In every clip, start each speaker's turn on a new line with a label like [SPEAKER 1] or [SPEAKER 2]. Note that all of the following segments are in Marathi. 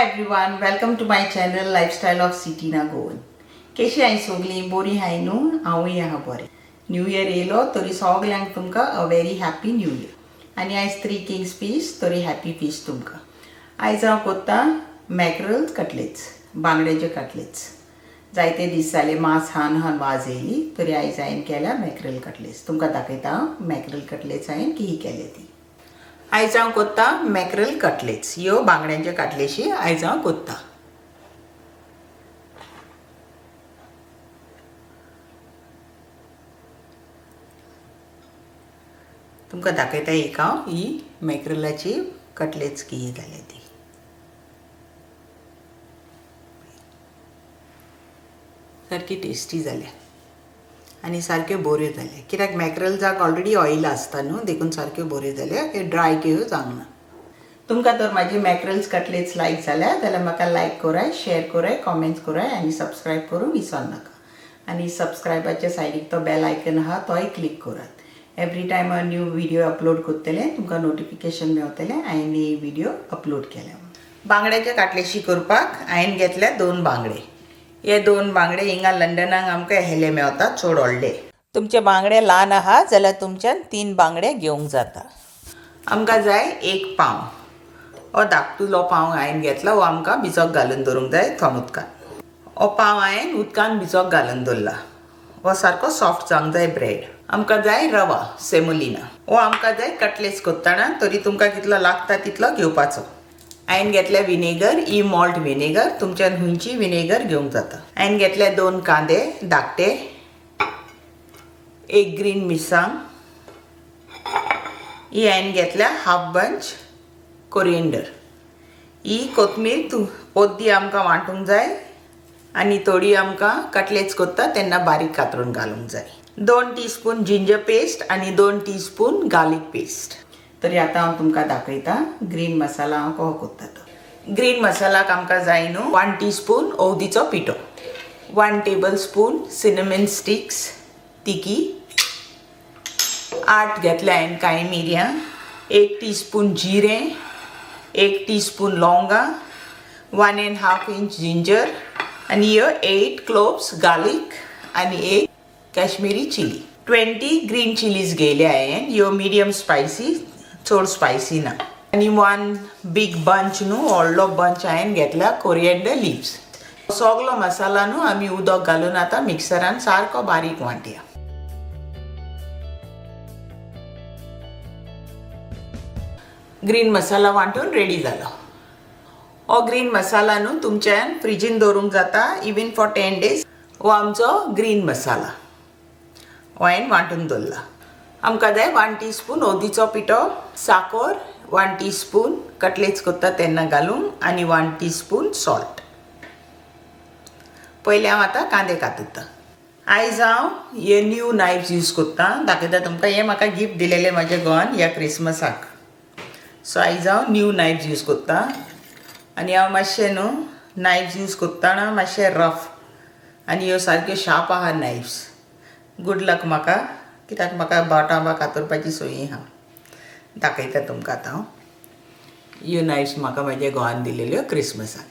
[SPEAKER 1] Everyone, welcome to my channel lifestyle of city ना गोवन. कशी हाय सगळी बरी हाय न्हू? हांवूय आहा बरें. न्यू इयर येयलो तरी सगल्यांक तुमकां a very happy new year. आनी आयज 3 किंग्स फीस्ट तरी हॅपी फीस्ट तुमकां. आयज हांव कोत्ता मॅक्रल कटलेट्स, बांगड्याचे कटलेट्स. जायते दीस जाले मास हान वाज येयली तरी आयज हांवें केल्या मॅक्रल कटलेट्स. तुमकां दाखयता हांव मॅक्रल कटलेट्स हांवें की केले ती. आयज हांव कोत्ता मॅक्रल कटलेट्स. ह्यो बांगड्यांचे कटलेट्स आयज हांव कोत्ता. तुमकां दाखयता एक हांव ही मॅक्रलाची कटलेट्स की जाले ती. सारकी टेस्टी जाल्या आनी सारक्यो बऱ्यो जाल्या. कित्याक मॅक्रल्साक ऑलरेडी ऑयल आसता न्हू, देखून सारक्यो बऱ्यो जाल्या. हे ड्राय केळ्यो जावंक ना. तुमकां तर म्हाजी मॅक्रल्स कटलेट्स लायक जाल्या जाल्यार म्हाका लायक कराय, शेअर कराय, कॉमेंट्स कराय आनी सबस्क्रायब करूंक विसर नाका. आनी सबस्क्रायबाच्या सायडीक तो बेल आयकन आहा तोय क्लिक करात. एवरी टायम हांव न्यू व्हिडिओ अपलोड करतलें तुमकां नोटिफिकेशन मेवतलें हांवें ही व्हिडिओ अपलोड केल्या. बांगड्याचे कटलेट्स करपाक हांवें घेतल्या 2 बांगडे. हे 2 बांगडे हिंगा लंडनाक आमकां हेले मेवतात चड व्हडले. तुमचे बांगडे ल्हान आहा जाल्यार तुमच्यान 3 बांगडे घेवंक जाता. आमकां जाय 1 पाव. हो धाकटुलो पाव हांवें घेतला. हो आमकां भिजोक घालून दवरूंक जाय थंड उदकान. हो पाव हांवें उदकान भिजोक घालून दवरला. हो सारको सॉफ्ट जावंक जाय ब्रेड. आमकां जाय रवा सेमोलिना. हो आमकां जाय कटलेट्स करतना तरी तुमकां कितलो लागता तितलो घेवपाचो. हांवें घेतल्या विनेगर, ई मॉल्ट विनेगर. तुमच्यान खंयची विनेगर घेवंक जाता. हांवें घेतले 2 कांदे धाकटे, 1 ग्रीन मिरसांग, ही हांवें घेतल्या हाफ बंच कोरिएंडर. ही कोथमीर ओद्दी आमकां वांटूंक जाय आनी थोडी आमकां कटलेट्स करता तेन्ना बारीक कातरून घालूंक जाय. 2 टीस्पून जिंजर पेस्ट आनी 2 टीस्पून गार्लीक पेस्ट. तरी आतां हांव तुमकां दाखयता ग्रीन मसाला हांव कसो करता तो. ग्रीन मसालाक आमकां जाय न्हू 1 टीस्पून हळदीचो पिठो, 1 टेबल स्पून सिनेमन स्टिक्स तिकी, 8 घेतल्या हांवें काळी मिरयां, 1 टीस्पून जिरें, 1 टीस्पून लवंगा, 1.5 इंच जिंजर आनी ह्यो 8 क्लोव्स गार्लीक आनी 1 काश्मीरी चिली. 20 ग्रीन चिलीज घेयले हांवें. ह्यो मिडियम स्पायसी, चड स्पायसी ना. आनी 1 बीग बंच न्हू, व्हडलो बंच हांवें घेतला कोरिएंडर लिव्स. सगलो मसाला न्हू आमी उदक घालून आतां मिक्सरान सारको बारीक वांटया. ग्रीन मसाला वांटून रेडी जालो. हो ग्रीन मसाला न्हू तुमच्यान फ्रिजीन दवरूंक जाता इवन फॉर 10 days. हो आमचो ग्रीन मसाला हो हांवें वांटून दवरला. आमकां जाय 1 टीस्पून हळदीचो पिठो, साखर 1 टीस्पून कटलेट्स करता तेन्ना घालूंक आनी 1 टीस्पून सॉल्ट. पयलीं हांव आतां कांदे कातता. आयज हांव हे न्यू नायफ्स यूज करता. दाखयता तुमकां. हे म्हाका गिफ्ट दिलेले म्हाजे घोवान ह्या क्रिसमसाक. सो आयज हांव न्यू नायफ्स यूज करता आनी हांव मातशें न्हू नायफ्स यूज करतना मातशें रफ आनी ह्यो सारक्यो शार्प आहा नायफ्स. गूड लक म्हाका, कित्याक म्हाका बोटां कातरपाची सोय आहा. दाखयता तुमकां आतां हांव. ह्यो नायफ्स म्हाका म्हाज्या घोवान दिलेल्यो क्रिसमसाक.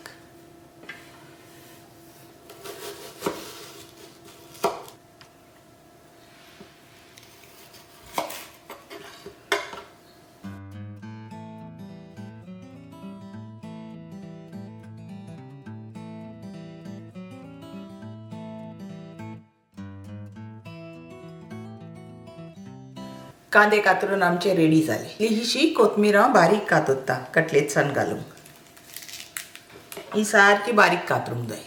[SPEAKER 1] कांदे कातरून आमचे रेडी जाले. हिशी कोथमीर हांव बारीक कातरता कटलेट्सान घालूंक. ही सारकी बारीक कातरूंक जाय.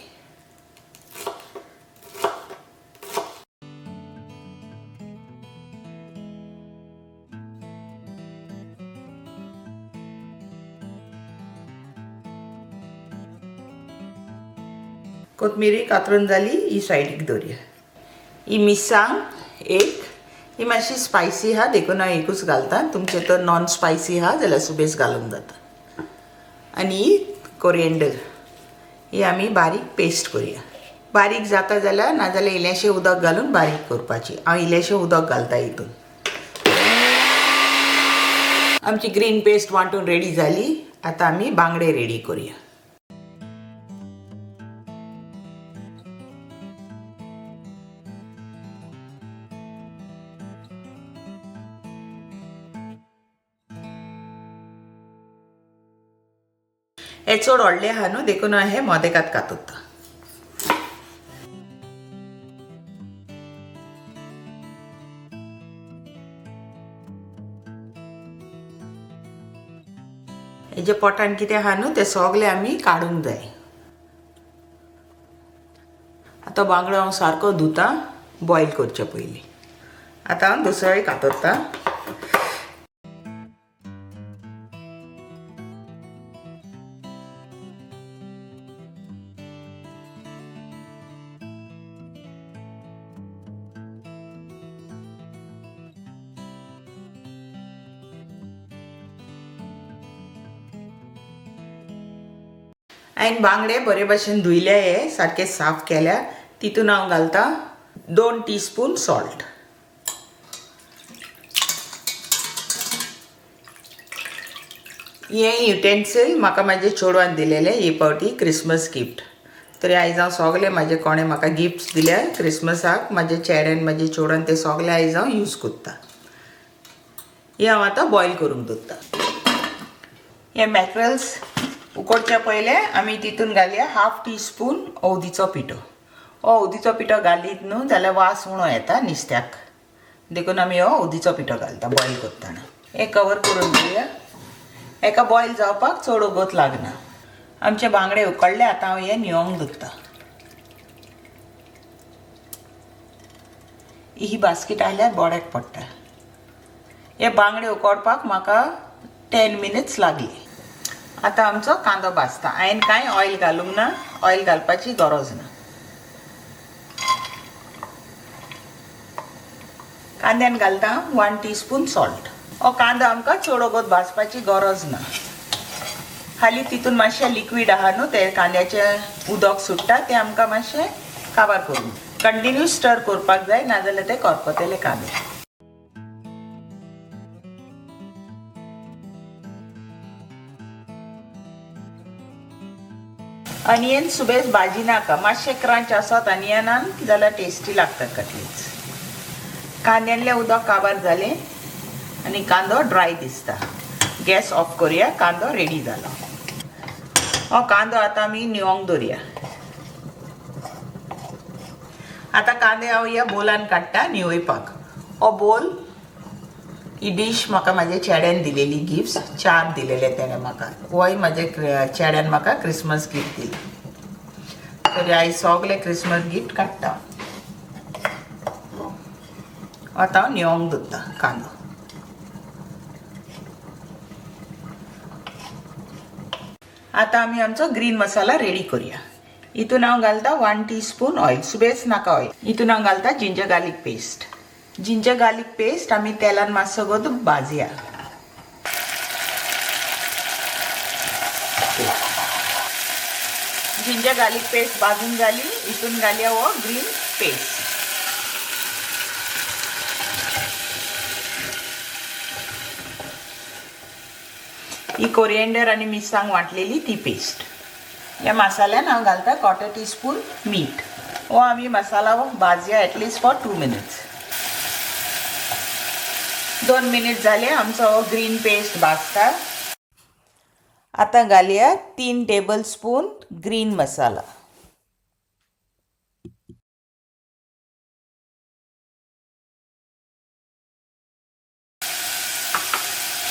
[SPEAKER 1] कोथमिरी कातरून जाली. ही सायडीक दवरया. ही मिरसांग 1. ही मातशी स्पायसी आहा देखून हांव एकूच घालता. तुमचे तर नॉन स्पायसी आहा जाल्यार सुबेज घालूंक जाता. आनी कोरिएंडर ही आमी बारीक पेस्ट करुया. बारीक जाता जाल्यार नाजाल्यार इल्लेशें उदक घालून बारीक करपाची. हांव इल्लेशें उदक घालता हितून. आमची ग्रीन पेस्ट वांटून रेडी जाली. आतां आमी बांगडे रेडी करुया. हे चड व्हडले आहा न्हू देखून हे मोदेकात कातता. हेजे पोटान कितें आहा न्हू ते सगळे आमी काडूंक जाय. आतां बांगडो हांव सारको धुता बॉयल करचे पयलीं. आतां हांव दुसरे कातरता. हांवें बांगडे बरे भाशेन धुयले, हे सारके साफ केल्या. तितून हांव घालता 2 टीस्पून सॉल्ट. हे युटेन्सील म्हाका म्हाजे चेडवान दिलेले ही पावटी क्रिसमस गिफ्ट. तरी आयज हांव सगळे म्हाजे कोणे म्हाका गिफ्ट्स दिल्या क्रिसमसाक म्हाजे चेड्यान म्हाजे चेडवान ते सगळे आयज हांव यूज करता. हे हांव आतां बॉयल करूंक दवरता. हे मॅक्रल्स उकडच्या पयले आमी तितून घालया 1/2 टीस्पून हळदीचो पिठो. हळदीचो पिठो घालीत न्हू जाल्यार वास उणो येता नुस्त्याक, देखून आमी हळदीचो पिठो घालता बॉयल करतना. हे कवर करून घेवया. हेका बॉयल जावपाक चड वगत लागना. आमचे बांगडे उकडले. आतां हांव हे न्हिवोंक दवरता. ही बास्केट आयल्यार बोड्याक पडटा. हे बांगडे उकडपाक म्हाका 10 मिनिट्स लागली. आतां आमचो कांदो भाजता. हांवें कांय ऑयल घालूंक ना, ऑयल घालपाची गरज ना. कांद्यान घालता 1 टीस्पून सॉल्ट. हो कांदो आमकां चड वगत भाजपाची गरज ना. खाली तितून मातशें लिक्वीड आहा न्हू ते कांद्याचें उदक सुट्टा ते आमकां मातशें काबार करून कंटिन्यू स्टर करपाक जाय, नाजाल्यार ते करपतले कांदे. अनियन सुबेज भाजी नाका, मातशें क्रंच आसत अनियनान जाल्यार टेस्टी लागतात कटलेट्स. कांद्यांतलें उदक काबार जालें आनी कांदो ड्राय दिसता. गॅस ऑफ करुया. कांदो रेडी जालो. हो कांदो आतां आमी न्हिवोंक दवरया. आतां कांदे हांव ह्या बोलान काडटा न्हिवयपाक. हो बोल ही डिश म्हाका म्हाज्या चेड्यान दिलेली गिफ्ट्स. 4 दिलेले तेणें म्हाका. होय म्हाज्या चेड्यान म्हाका क्रिसमस गिफ्ट दिली. तरी आयज सगळे क्रिसमस गिफ्ट काडटा. आतां हांव न्हिवोंक दवरता कांदो. आतां आमी आमचो ग्रीन मसाला रेडी करुया. हितून हांव घालता 1 टीस्पून ऑयल. सुबेज नाका ऑयल. हितून हांव घालता ginger garlic paste. Ginger garlic paste आमी तेलान मातसो गो भाजया. जिंजर गार्लिक पेस्ट भाजून जाली. हितून घालया हो ग्रीन पेस्ट. ही कोरिएंडर आनी मिरसांग वाटलेली ती पेस्ट. ह्या मसाल्यान हांव घालता 1/4 टीस्पून मीठ. हो आमी मसाला भाजया एटलीस्ट फॉर 2 मिनिट्स. 2 मिनिट जाले आमचो ग्रीन पेस्ट भाजता. आतां घालया 3 टेबल स्पून ग्रीन मसाला.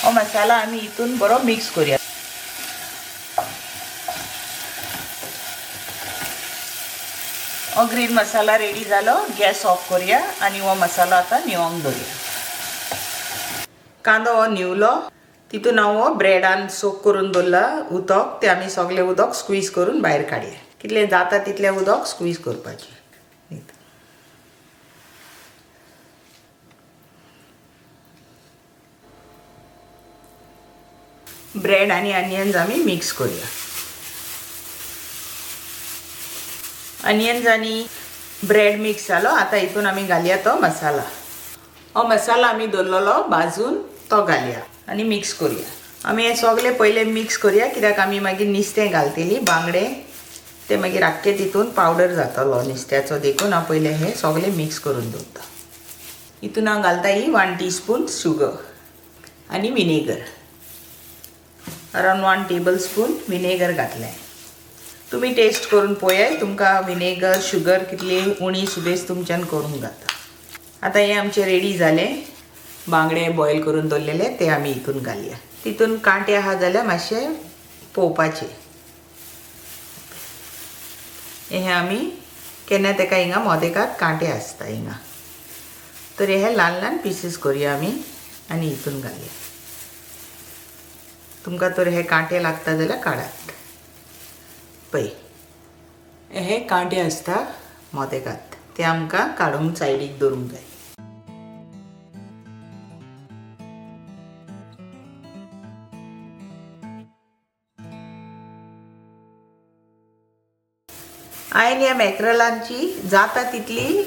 [SPEAKER 1] हो मसाला आमी हितून बरो मिक्स करूया. हो ग्रीन मसाला रेडी जालो. गॅस ऑफ करूया आनी हो मसाला आतां न्हिवोंक दवरया. कांदो हो न्हिवलो. तितून हांव हो ब्रेडान सोक करून दवरला उदक. ते आमी सगळे उदक स्क्वीज करून भायर काडया. कितलें जाता तितलें उदक स्क्वीज करपाचें. ब्रेड आनी अनियन्स आमी मिक्स करूया. अनियन्स आनी ब्रेड मिक्स जालो. आतां हितून आमी घालया तो मसाला. हो मसाला आमी दवरलेलो भाजून तो घालया आनी मिक्स करूया. आमी हे सगळे पयले मिक्स करूया कित्याक आमी मागीर नुस्तें घालतली बांगडे ते मागीर आख्खे तितून पावडर जातलो नुस्त्याचो. देखून हांव पयले हे सगळे मिक्स करून दवरता. हितून हांव घालता ही 1 टीस्पून शुगर आनी विनेगर अराउंड 1 टेबलस्पून विनेगर घातलें. तुम्ही टेस्ट करून पळयात तुमकां विनेगर शुगर कितली उणी सुबेज तुमच्यान करूंक जाता. आता हे आमचे रेडी जाले. बांगडे बॉयल करून दवरलेले ते आमी हितून घालया. तितून कांटे आहा जाल्यार मातशे पोवपाचे. हे आमी केन्ना तेका हिंगा मोदेकात कांटे आसता हिंगा, तर हे ल्हान ल्हान पीसीस करूया आमी आनी हितून घालया. तुमकां तर हे कांटे लागता जाल्यार काडात. पळय हे कांटे आसता मोदेकात ते आमकां काडून सायडीक दवरूंक जाय. हांवें ह्या मॅक्रलांची जाता तितली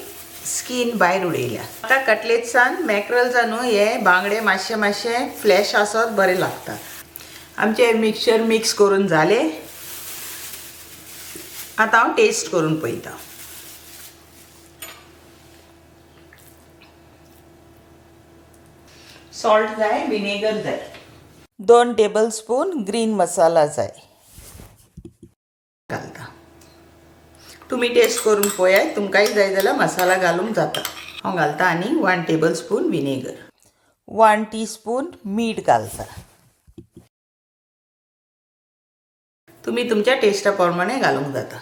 [SPEAKER 1] स्कीन भायर उडयल्या. आतां कटलेट्सान मॅक्रल्सान न्हू हे बांगडे मातशे मातशे फ्लॅश आसत बरें लागता. आमचे मिक्सचर मिक्स करून जाले. आतां हांव टेस्ट करून पळयतां. सॉल्ट जाय, विनेगर जाय, 2 टेबलस्पून ग्रीन मसाला जाय घालता. तुम्ही टेस्ट करून पळयात तुमकांय जाय जाल्यार मसाला घालूंक जाता. हांव घालता आनी 1 टेबलस्पून विनेगर, 1 टीस्पून मीठ घालता. तुम्ही तुमच्या टेस्टा प्रमाणे घालूंक जाता.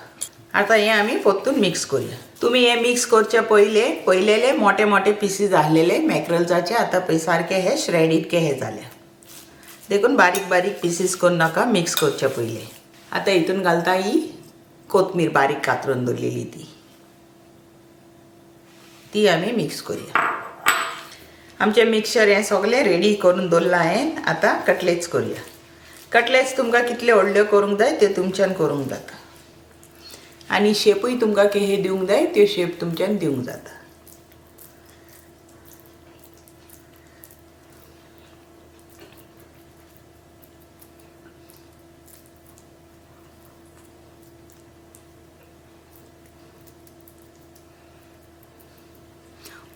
[SPEAKER 1] आता हे आमी परतून मिक्स करूया. तुम्ही हे मिक्स करचे पयलेले मोठे मोठे पीसीस आसलेले मॅक्रल्साचे आतां पळय सारके हे श्रेड इतके हे जाले. देखून बारीक बारीक पीसीस करून नाका मिक्स करचे पयले. आतां हितून घालता ही कोथमीर बारीक कातरून दवरलेली ती आमी मिक्स करूया. आमचे मिक्सचर हे सगळे रेडी करून दवरला हांवें. आतां कटलेट्स करूया. कटलेट्स तुमकां कितले व्हडल्यो करूंक जाय ते तुमच्यान करूंक जाता आनी शेपूय तुमकां केहे दिवंक जाय त्यो शेप तुमच्यान दिवंक जाता.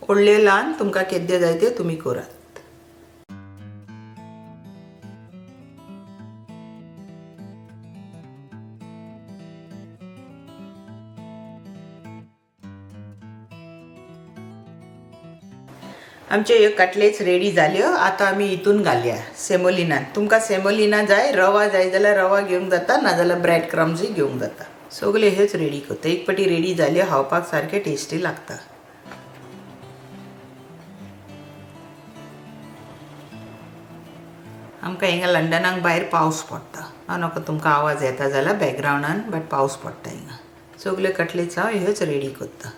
[SPEAKER 1] व्हडल्यो ल्हान तुमकां केद्यो जाय त्यो तुमी करात. आमचे ह्यो कटलेट्स रेडी जाल्यो. आतां आमी हितून घालया सेमोलिनान. तुमकां सेमोलिना जाय, रवा जाय जाल्यार रवा घेवंक जाता, नाजाल्यार ब्रेड क्रम्सूय घेवंक जाता. सगळे हेच रेडी करता. एक पाटी रेडी जाल्यो, खावपाक सारके टेस्टी लागता. आमकां हिंगा लंडनाक भायर पावस पडटा. हांव नका तुमकां आवाज येता जाल्यार बॅकग्रावंडान, बट पावस पडटा हिंगा. सगळे कटलेट्स हांव ह्योच रेडी करता.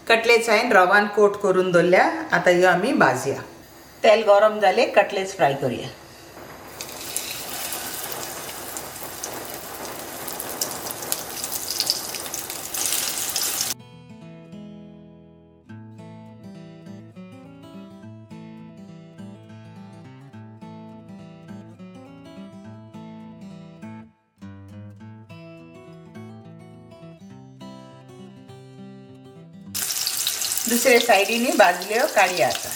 [SPEAKER 1] कटलेट्स हांवें रवान कोट करून दवरल्या. आतां ह्यो आमी भाजया. तेल गरम जाले, कटलेट्स फ्राय करूया. दुसरे सायडीनी भाजल्यो काडया. आता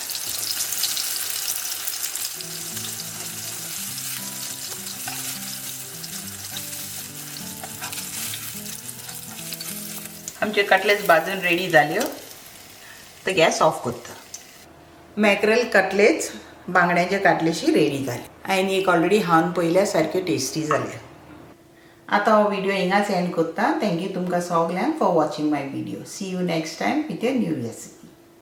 [SPEAKER 1] आमचे कटलेट्स भाजून रेडी जाल्यो. तर गॅस ऑफ करता. मॅक्रल कटलेट्स बांगड्याचे काटलेशी रेडी जाले. हांवें एक ऑलरेडी खावन पळयल्या, सारक्यो टेस्टी जाल्या. आतां हो व्हिडिओ हिंगाच एंड करता. थँक्यू तुमकां सगल्यांक for watching my video. See you next time with a new recipe.